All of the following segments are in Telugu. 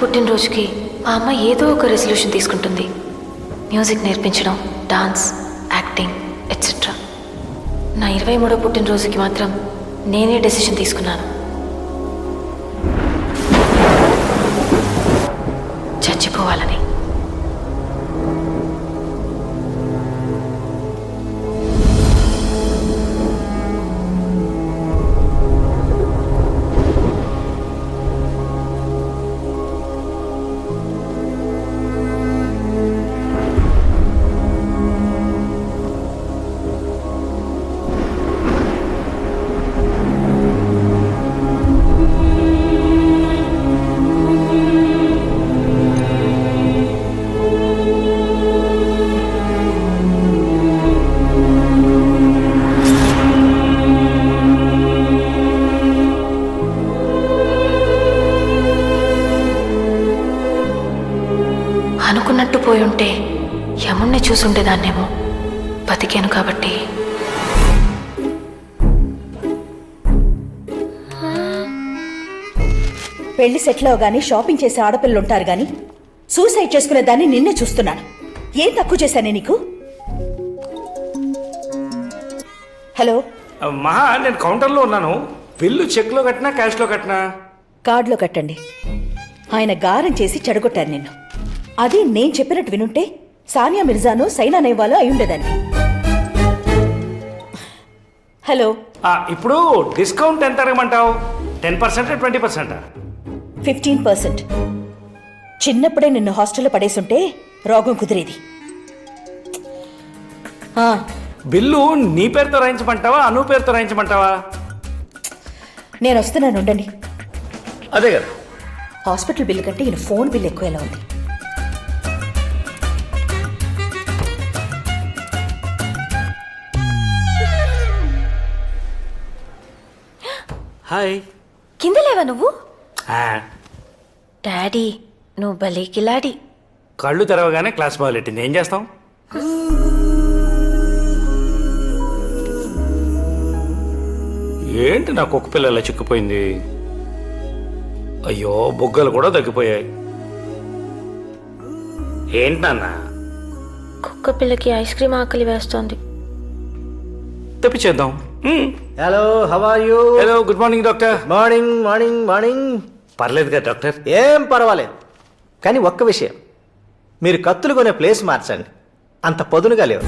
పుట్టినరోజుకి మా అమ్మ ఏదో ఒక రెజల్యూషన్ తీసుకుంటుంది. మ్యూజిక్ నేర్పించడం, డాన్స్, యాక్టింగ్ ఎట్సెట్రా. నా 23వ పుట్టినరోజుకి మాత్రం నేనే డెసిషన్ తీసుకున్నాను. చచ్చిపోవాలని. అనుకున్నట్టు పోయి ఉంటే యముణ్ణి చూసుండేదాన్నేమో. బతికాను కాబట్టి. పెళ్లి సెటిల్ అవగానే షాపింగ్ చేసే ఆడపిల్లలు ఉంటారు గాని సూసైడ్ చేసుకునే దాన్ని నిన్నే చూస్తున్నాను. ఏం తక్కువ చేశానే నీకు? హలో మహా, నేను కౌంటర్లో ఉన్నాను. బిల్లు చెక్లో కట్టినా క్యాష్లో కట్టినా? కార్డులో కట్టండి. ఆయన గారం చేసి చెడగొట్టారు నిన్ను. అది నేను చెప్పినట్టు వినుంటే సానియా మిర్జాను సైనా నెహ్వాలు అయి ఉండేదాన్ని. హలో, ఇప్పుడు డిస్కౌంట్ ఎంత అడగమంటావు? 10%, 20%? 15%. చిన్నప్పుడే నిన్ను హాస్టల్లో పడేసుంటే రోగం కుదిరేది. బిల్లు నీ పేరుతో రాయించమంటావా, అను పేరుతో రాయించమంటావా? నేను వస్తున్నాను, ఉండండి. అదే కదా. హాస్పిటల్ బిల్లు కంటే ఈయన ఫోన్ బిల్ ఎక్కువ ఎలా ఉంది? హాయ్. కింద లేవా నువ్వు? డాడీ నువ్వు భలే కిలాడి. కళ్ళు తెరవగానే క్లాస్ మొదలెట్టింది. ఏం చేస్తాం? ఏంటి నా కుక్క పిల్లల చిక్కిపోయింది? అయ్యో, బుగ్గలు కూడా తగ్గిపోయాయి. ఏంటి నాన్న? కుక్క పిల్లకి ఐస్ క్రీమ్ ఆకలి వేస్తోంది. తెప్పించేద్దాం. Hello, how are you? Hello, good morning doctor. Morning morning morning. పర్లేదు కదా డాక్టర్? ఏం పర్వాలేదు, కానీ ఒక్క విషయం, మీరు కత్తులు కొనే ప్లేస్ మార్చండి. అంత పొదునుగా లేవు.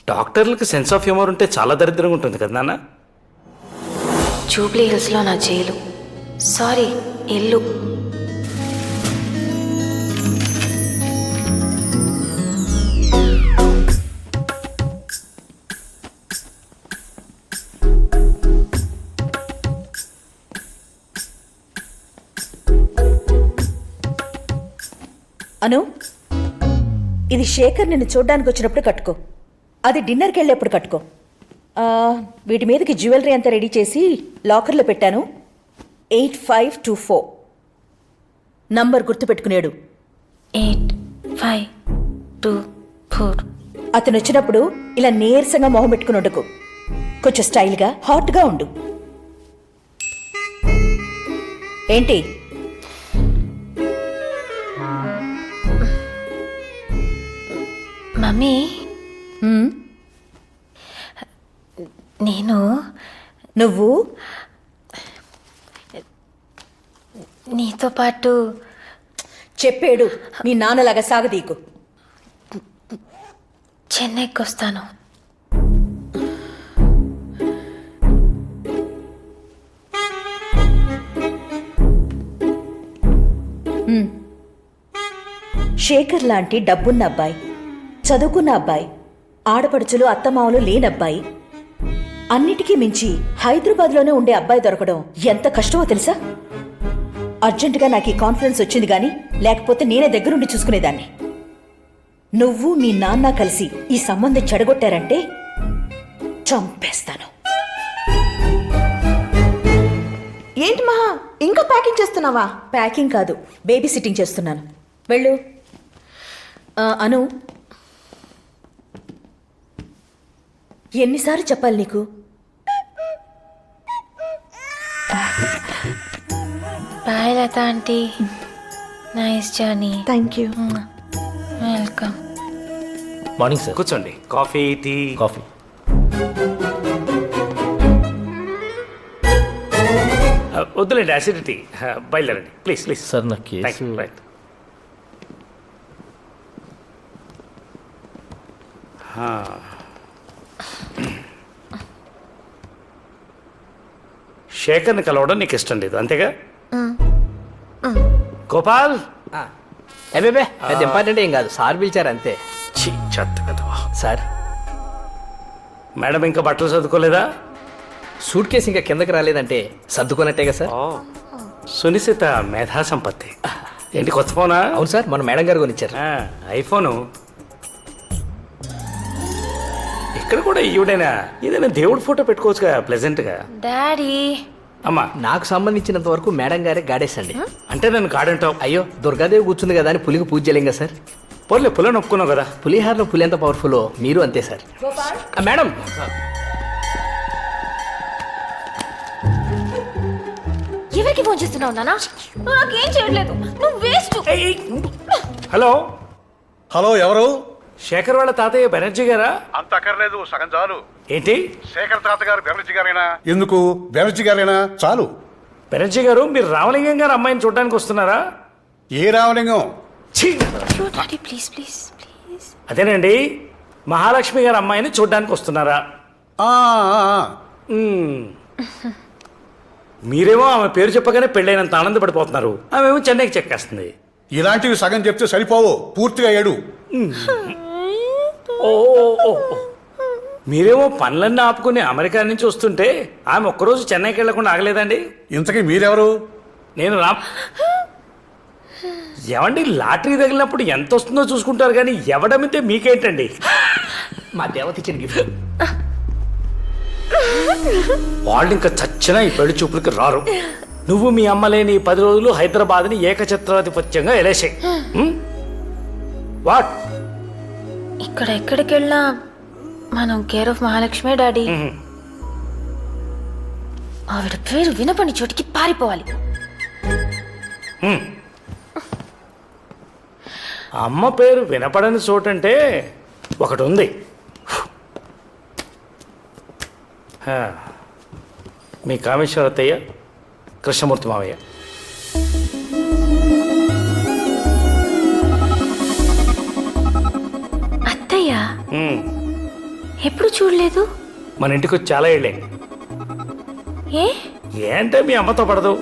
డాక్టర్లకు సెన్స్ ఆఫ్ హ్యూమర్ ఉంటే చాలా దరిద్రంగా ఉంటుంది కదా నాన్న? జూబ్లీ హిల్స్లో నా జైలు, సారీ ఇల్లు. అను, ఇది శేఖర్ నిన్ను చూడ్డానికి వచ్చినప్పుడు కట్టుకో. అది డిన్నర్కి వెళ్ళేప్పుడు కట్టుకో. వీటి మీదకి జ్యువెలరీ అంతా రెడీ చేసి లాకర్లో పెట్టాను. 8524 నంబర్ గుర్తుపెట్టుకునేడు. 8524. అతను వచ్చినప్పుడు ఇలా నీరసంగా మొహం పెట్టుకుని ఉండకు. కొంచెం స్టైల్గా హాట్గా ఉండు. ఏంటి? మమ్మీ, నువ్వు నీతో పాటు చెప్పేడు. మీ నాన్నలాగా సాగదీకు. చెన్నైకి వస్తాను. శేఖర్ లాంటి డబ్బున్న అబ్బాయి, చదువుకున్న అబ్బాయి, ఆడపడుచులు అత్తమామలు లేనబ్బాయి, అన్నిటికీ మించి హైదరాబాద్లోనే ఉండే అబ్బాయి దొరకడం ఎంత కష్టమో తెలుసా? అర్జెంటుగా నాకు ఈ కాన్ఫిడెన్స్ వచ్చింది గాని లేకపోతే నేనే దగ్గరుండి చూసుకునేదాన్ని. నువ్వు మీ నాన్న కలిసి ఈ సంబంధం చెడగొట్టారంటే చంపేస్తాను. ఏంటి మహా, ఇంకా ప్యాకింగ్ చేస్తున్నావా? ప్యాకింగ్ కాదు, బేబీ సిట్టింగ్ చేస్తున్నాను. వెళ్ళు. అను, ఎన్నిసార్లు చెప్పాలి నీకు? Bye Latha aunty. Nice journey. Thank you. Welcome. Morning sir. కూర్చోండి. Coffee, tea. కాఫీ. వద్దులేండి, అసిడిటీ. బయలుదేరండి ప్లీజ్ ప్లీజ్. సార్ నా కేసు. రైట్. శేఖర్ని కలవడం నీకు ఇష్టం లేదు అంతేగా? గోపాల్. ఏబేబే పెద్ద ఇంపార్టెంట్ ఏం కాదు, సార్ పిలిచారు అంతే. ఛీ, చెత్త కదవా. సార్ మేడం ఇంకా బట్టలు చదువుకోలేదా? సూట్ కేసు ఇంకా కిందకి రాలేదంటే సర్దుకున్నట్టేగా సార్. సునిశ్చిత మేధా సంపత్తి. ఏంటి కొత్త ఫోనా? అవును సార్, మన మేడం గారు కొనిచ్చారు. ఐఫోను. ఇక్కడ కూడా ఈవిడైనా ఏదైనా దేవుడి ఫోటో పెట్టుకోవచ్చుగా ప్లెజెంట్గా. డాడీ. అమ్మా, నాకు సంబంధించినంత వరకు మేడం గారే గాడేసండి. అంటే నన్ను కాడంటావు? అయ్యో దుర్గాదేవి కూర్చుంది కదా అని పులికి పూజ చేయలేం కదా సార్. పోలే, పులని ఒప్పుకున్నావు కదా. పులిహారలో పులి ఎంత పవర్ఫుల్ మీరు అంతే సార్. మేడం ఎవరికి ఫోన్ చేస్తున్నావు నానా? నువ్వు నాకేం చేయట్లేదు. నువ్వు వేస్ట్. హలో. హలో, ఎవరు? శేఖర్ వాళ్ళ తాతయ్య బెనర్జీ గారా? అంత అక్కర్లేదు, సగం చాలు. ఏంటి? శేఖర్ తాత గారు బెనర్జీ గారేనా? ఎందుకు బెనర్జీ గారేనా? చాలు. బెనర్జీ గారు, మీరు రామలింగం గారు అమ్మాయిని చూడడానికి వస్తున్నారా? ఏ రామలింగం? ఛీ! Daddy please please please. అదేనండి, మహాలక్ష్మి గారు అమ్మాయిని చూడడానికి వస్తున్నారా? ఆ, ఆ, ఆ. మ్మ్. మీరేమో ఆమె పేరు చెప్పగానే పెళ్ళైనంత ఆనందపడిపోతున్నారు, ఆమెమో చెన్నైకి చెక్కేస్తుంది. ఇలాంటివి సగం చెప్తే సరిపోవు, పూర్తిగా ఏడు. ఓ ఓ, ఓ, ఓ. మీరేమో పనులన్నీ ఆపుకుని అమెరికా నుంచి వస్తుంటే ఆమె ఒక్కరోజు చెన్నైకి వెళ్లకుండా ఆగలేదండి. ఇంతకీ మీరెవరు? నేను ఏమండి, లాటరీ తగిలినప్పుడు ఎంత వస్తుందో చూసుకుంటారు కానీ ఎవడమితే మీకేంటండి? మా దేవత ఇచ్చిన గిఫ్ట్. వాళ్ళు ఇంకా చచ్చినా ఈ పెళ్లి చూపులకి రారు. నువ్వు మీ అమ్మ లేని 10 రోజులు హైదరాబాద్ని ఏకఛత్రాధిపత్యంగా ఎలేసాయి. వాట్? ఇక్కడ ఎక్కడికి వెళ్ళినా మనం కేర్ ఆఫ్ మహాలక్ష్మి డాడీ. ఆవిడ పేరు వినపని చోటికి పారిపోవాలి. అమ్మ పేరు వినపడని చోటంటే ఒకటి ఉంది. మీ కామేశ్వరత్తయ్య, కృష్ణమూర్తి మావయ్య. అత్తయ్య ఎప్పుడు చూడలేదు. మన ఇంటికి వచ్చి చాలా ఏళ్ళే. ఏ ఏంటే మీ అమ్మతో పడదు?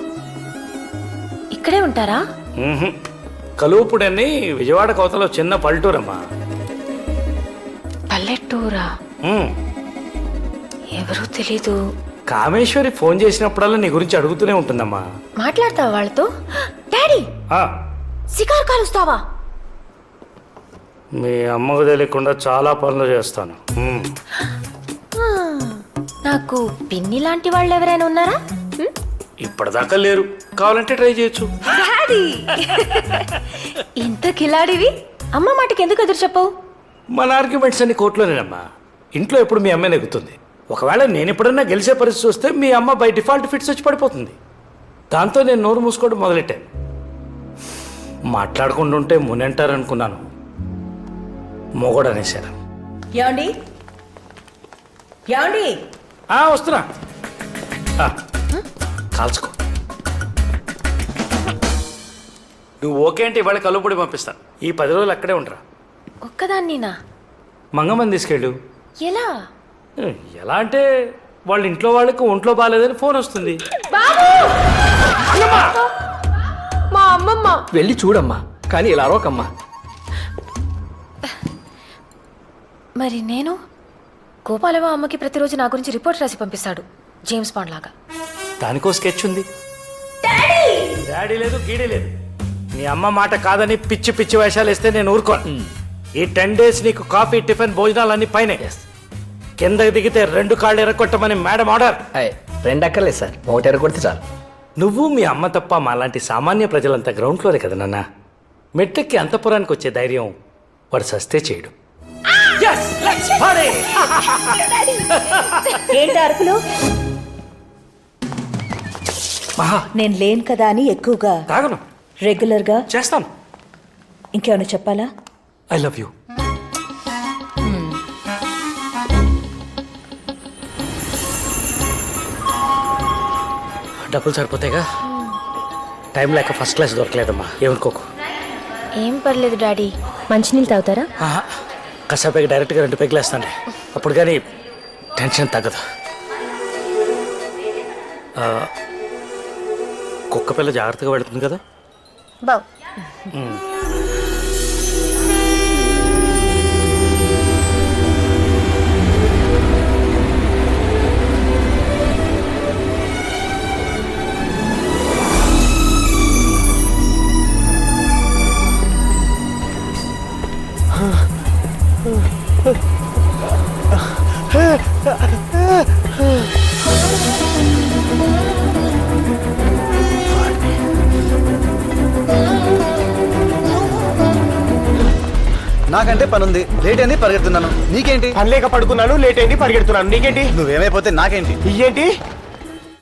ఇక్కడే ఉంటారా? కలువుపుడని విజయవాడ కోతలో చిన్న పల్లెటూరమ్మా. పల్లెటూరా? ఎవరూ తెలీదు. కామేశ్వరి ఫోన్ చేసినప్పుడల్లా నీ గురించి అడుగుతూనే ఉంటుందమ్మా. మాట్లాడతావా వాళ్ళతో? డాడీ సికార్ కాలుస్తావా? మీ అమ్మకు తెలియకుండా చాలా పనులు చేస్తాను. నాకు పిన్ని లాంటి వాళ్ళు ఎవరైనా ఉన్నారా? ఇప్పటిదాకా లేరు, కావాలంటే ట్రై చేయొచ్చు. డాడీ ఇంత కిలాడివి అమ్మ మాటకి ఎందుకు ఎదురు చెప్పవు? మన ఆర్గ్యుమెంట్స్ అన్ని కోర్టులోనేనమ్మా. ఇంట్లో ఎప్పుడు మీ అమ్మాయి నెగ్గుతుంది. ఒకవేళ నేను ఎప్పుడన్నా గెలిచే పరిస్థితి వస్తే మీ అమ్మ బై డిఫాల్ట్ ఫిట్స్ వచ్చి పడిపోతుంది. దాంతో నేను నోరు మూసుకోవడం మొదలెట్టాను. మాట్లాడుకుంటుంటే మునంటారనుకున్నాను, మొగోడు అనేశారు. ఏమండి ఏమండి వస్తున్నా. కాల్చుకో. నువ్వు ఓకే అంటే ఇవాళ కలుపుడి పంపిస్తాను. ఈ 10 రోజులు అక్కడే ఉండరా. ఒక్కదాన్నినా? మంగమ్మని తీసుకెళ్ళు. ఎలా? ఎలా అంటే వాళ్ళ ఇంట్లో వాళ్ళకి ఒంట్లో బాగాలేదని ఫోన్ వస్తుంది. మా అమ్మమ్మ. వెళ్ళి చూడమ్మా, కానీ ఇలా అరవకమ్మా. మరి నేను? గోపాలవ అమ్మకి ప్రతిరోజు నా గురించి రిపోర్ట్ రాసి పంపిస్తాడు, జేమ్స్ బాండ్ లాగా. దానికో స్కెచ్ ఉంది. డాడీ లేదు, గీడీ లేదు. నీ అమ్మ మాట కాదని పిచ్చి పిచ్చి వేషాలు వేస్తే నేను ఊరుకోను. ఈ 10 days నీకు కాఫీ, టిఫిన్, భోజనాలన్నీ పైన. కిందకి దిగితే 2 కాళ్ళు ఎరగొట్టమని మేడం ఆర్డర్. 2 అక్కర్లేదు సార్, 1 ఎరగొడితే చాలు. నువ్వు మీ అమ్మ తప్ప మాలాంటి సామాన్య ప్రజలంతా గ్రౌండ్ ఫ్లోరే కదా నాన్న. మెట్లెక్కి అంతపురానికి వచ్చే ధైర్యం వాడు సస్తే చేయడు. ఏంటి అరుపులు? మహా నేను లేను కదా అని ఎక్కువగా తాగను, రెగ్యులర్గా చేస్తాను. ఇంకేమైనా చెప్పాలా? I love you. డబ్బులు సరిపోతాయిగా? టైం లేక ఫస్ట్ క్లాస్ దొరకలేదమ్మా, ఏమనుకోకు. ఏం పర్లేదు డాడీ, మంచినీళ్ళు తాగుతారా? కాసేపు డైరెక్ట్గా 2 పెగ్గులు వేస్తాను, అప్పుడు కానీ టెన్షన్ తగ్గదు. కుక్క పిల్ల జాగ్రత్తగా పెడుతుంది కదా. బావ్. నాకంటే పనుంది, లేట్ అయింది, పరిగెడుతున్నాను. నీకేంటి? పని లేక పడుకున్నాను, లేట్ అయింది, పరిగెడుతున్నాను. నీకేంటి? నువ్వేమైపోతే నాకేంటి? ఏంటి?